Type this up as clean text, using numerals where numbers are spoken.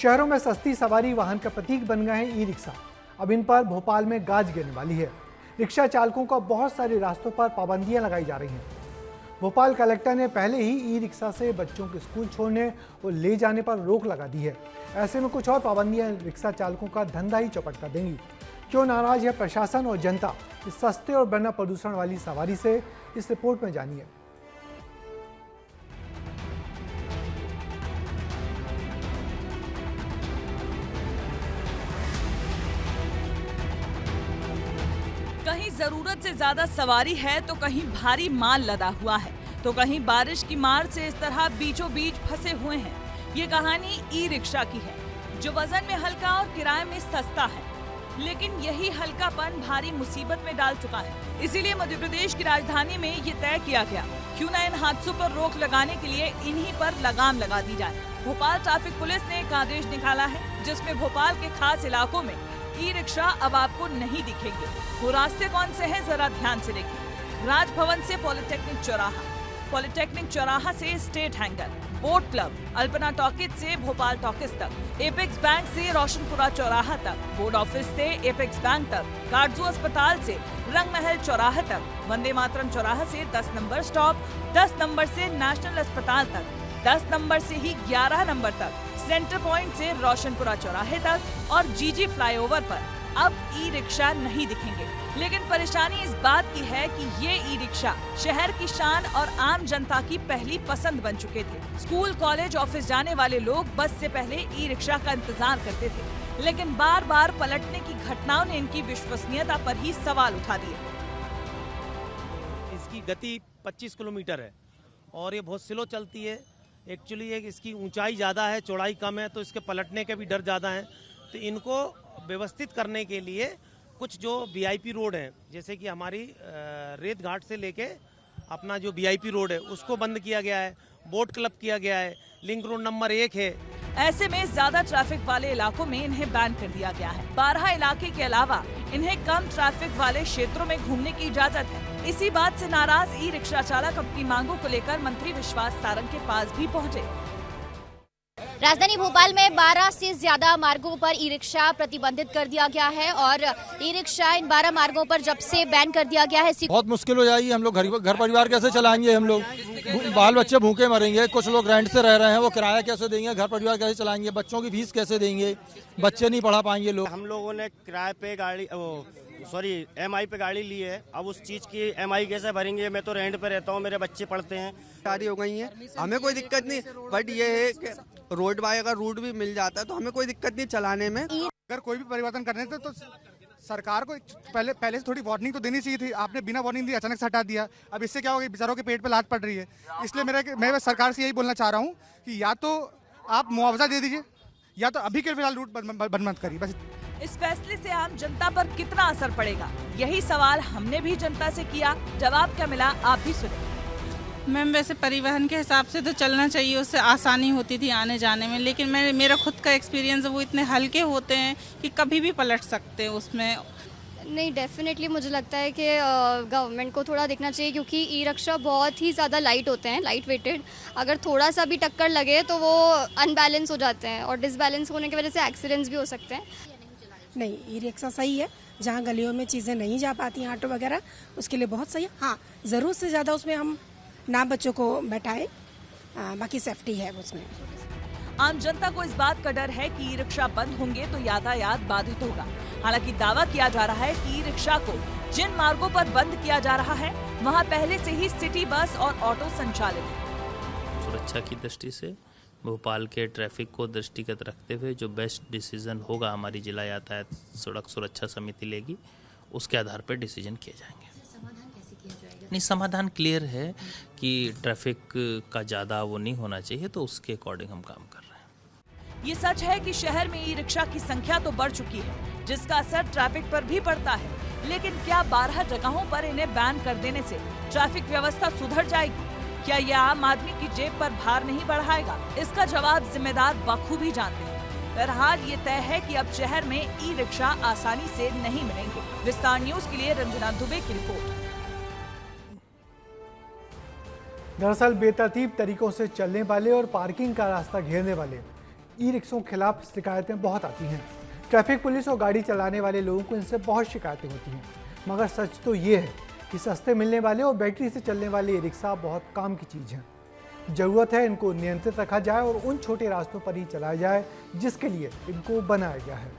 शहरों में सस्ती सवारी वाहन का प्रतीक बन गए हैं ई रिक्शा। अब इन पर भोपाल में गाज गिरने वाली है। रिक्शा चालकों को बहुत सारे रास्तों पर पाबंदियां लगाई जा रही हैं। भोपाल कलेक्टर ने पहले ही ई रिक्शा से बच्चों के स्कूल छोड़ने और ले जाने पर रोक लगा दी है। ऐसे में कुछ और पाबंदियां रिक्शा चालकों का धंधा ही चौपट कर देंगी। क्यों नाराज है प्रशासन और जनता इस सस्ते और बिना प्रदूषण वाली सवारी से, इस रिपोर्ट में जानिए। कहीं जरूरत से ज्यादा सवारी है तो कहीं भारी माल लदा हुआ है तो कहीं बारिश की मार से इस तरह बीचों बीच फंसे हुए हैं। ये कहानी ई रिक्शा की है, जो वजन में हल्का और किराए में सस्ता है, लेकिन यही हल्कापन भारी मुसीबत में डाल चुका है। इसीलिए मध्य प्रदेश की राजधानी में ये तय किया गया, क्यों न इन हादसों पर रोक लगाने के लिए इन्हीं पर लगाम लगा दी जाए। भोपाल ट्रैफिक पुलिस ने एक आदेश निकाला है, जिसमें भोपाल के खास इलाकों में ई रिक्शा अब आपको नहीं दिखेंगे। वो रास्ते कौन से हैं, जरा ध्यान से देखिए। राजभवन से पॉलिटेक्निक चौराहा, पॉलिटेक्निक चौराहा से state hangar, boat club, Alpana talkies से भोपाल टॉकीज तक, एपेक्स बैंक से रोशनपुरा चौराहा तक, बोर्ड ऑफिस से एपेक्स बैंक तक, काटजू अस्पताल से रंगमहल चौराहा तक, वंदे मातरम चौराहा से 10 नंबर स्टॉप, 10 नंबर से नेशनल अस्पताल तक, 10 नंबर से ही 11 नंबर तक, सेंटर पॉइंट से रोशनपुरा चौराहे तक और जीजी फ्लाईओवर पर अब ई रिक्शा नहीं दिखेंगे। लेकिन परेशानी इस बात की है कि ये ई रिक्शा शहर की शान और आम जनता की पहली पसंद बन चुके थे। स्कूल, कॉलेज, ऑफिस जाने वाले लोग बस से पहले ई रिक्शा का इंतजार करते थे, लेकिन बार बार पलटने की घटनाओं ने इनकी विश्वसनीयता पर ही सवाल उठा दिए। इसकी गति 25 किलोमीटर है और ये बहुत स्लो चलती है। एक्चुअली इसकी ऊंचाई ज़्यादा है, चौड़ाई कम है, तो इसके पलटने के भी डर ज़्यादा है। तो इनको व्यवस्थित करने के लिए कुछ जो वीआईपी रोड है, जैसे कि हमारी रेत घाट से लेके अपना जो वीआईपी रोड है उसको बंद किया गया है, बोट क्लब किया गया है, लिंक रोड नंबर 1 है। ऐसे में ज्यादा ट्रैफिक वाले इलाकों में इन्हें बैन कर दिया गया है। 12 इलाके के अलावा इन्हें कम ट्रैफिक वाले क्षेत्रों में घूमने की इजाजत है। इसी बात से नाराज ई रिक्शा चालक अपनी मांगों को लेकर मंत्री विश्वास सारंग के पास भी पहुंचे। राजधानी भोपाल में 12 से ज्यादा मार्गों पर ई रिक्शा प्रतिबंधित कर दिया गया है और ई रिक्शा इन 12 मार्गों पर जब से बैन कर दिया गया है, बहुत मुश्किल हो जाएगी। हम लोग घर परिवार कैसे चलाएंगे, हम लोग बाल बच्चे भूखे मरेंगे। कुछ लोग रेंट से रह रहे हैं, वो किराया कैसे देंगे, घर परिवार कैसे चलाएंगे, बच्चों की फीस कैसे देंगे, बच्चे नहीं पढ़ा पाएंगे लोग। हम लोगों ने किराए पे गाड़ी एमआई पे गाड़ी ली है, अब उस चीज की एमआई कैसे भरेंगे। मैं तो रेंट पे रहता हूँ, मेरे बच्चे पढ़ते हैं। शादी हो गई है, हमें कोई दिक्कत नहीं, बट ये है कि रोड बाय अगर रूट भी मिल जाता है तो हमें कोई दिक्कत नहीं चलाने में। अगर कोई भी परिवर्तन करने थे तो सरकार को पहले से थोड़ी वार्निंग तो देनी चाहिए थी। आपने बिना वार्निंग दी अचानक से हटा दिया। अब इससे क्या होगा, बेचारों के पेट पे लात पड़ रही है। इसलिए मैं सरकार से यही बोलना चाह रहा हूँ कि या तो आप मुआवजा दे दीजिए या तो अभी के फिलहाल रूट बंद मत करिए बस। इस फैसले से आम जनता पर कितना असर पड़ेगा, यही सवाल हमने भी जनता से किया। जवाब क्या मिला, आप भी सुने। मैम, वैसे परिवहन के हिसाब से तो चलना चाहिए, उससे आसानी होती थी आने जाने में, लेकिन मेरा खुद का एक्सपीरियंस है, वो इतने हल्के होते हैं कि कभी भी पलट सकते हैं उसमें। नहीं, डेफिनेटली मुझे लगता है कि गवर्नमेंट को थोड़ा देखना चाहिए, क्योंकि ई रिक्शा बहुत ही ज़्यादा लाइट होते हैं, लाइट वेटेड। अगर थोड़ा सा भी टक्कर लगे तो वो अनबैलेंस हो जाते हैं और डिसबैलेंस होने की वजह से एक्सीडेंट्स भी हो सकते हैं। नहीं, ई रिक्शा सही है, जहाँ गलियों में चीज़ें नहीं जा पाती, ऑटो वगैरह, उसके लिए बहुत सही है। हाँ, ज़रूर से ज़्यादा उसमें हम ना बच्चों को बैठाए, बाकी सेफ्टी है उसमें। आम जनता को इस बात का डर है कि ई रिक्शा बंद होंगे तो यातायात बाधित होगा। हालांकि दावा किया जा रहा है कि ई रिक्शा को जिन मार्गों पर बंद किया जा रहा है वहां पहले से ही सिटी बस और ऑटो संचालित है। सुरक्षा की दृष्टि से, भोपाल के ट्रैफिक को दृष्टिगत रखते हुए जो बेस्ट डिसीजन होगा हमारी जिला यातायात सड़क सुरक्षा समिति लेगी, उसके आधार पर डिसीजन किए जाएंगे। नहीं, समाधान क्लियर है कि ट्रैफिक का ज़्यादा वो नहीं होना चाहिए, तो उसके अकॉर्डिंग हम काम कर रहे हैं। ये सच है कि शहर में ई रिक्शा की संख्या तो बढ़ चुकी है, जिसका असर ट्रैफिक पर भी पड़ता है। लेकिन क्या 12 जगहों पर इन्हें बैन कर देने से ट्रैफिक व्यवस्था सुधर जाएगी? क्या यह आम आदमी की जेब पर भार नहीं बढ़ाएगा? इसका जवाब जिम्मेदार बखूबी जानते हैं। बहरहाल ये तय है कि अब शहर में ई रिक्शा आसानी से नहीं मिलेंगे। विस्तार न्यूज के लिए रंजना दुबे की रिपोर्ट। दरअसल बेतरतीब तरीकों से चलने वाले और पार्किंग का रास्ता घेरने वाले ई रिक्शों के खिलाफ शिकायतें बहुत आती हैं। ट्रैफिक पुलिस और गाड़ी चलाने वाले लोगों को इनसे बहुत शिकायतें होती हैं। मगर सच तो ये है कि सस्ते मिलने वाले और बैटरी से चलने वाले ई रिक्शा बहुत काम की चीज़ हैं। ज़रूरत है इनको नियंत्रित रखा जाए और उन छोटे रास्तों पर ही चलाया जाए जिसके लिए इनको बनाया गया है।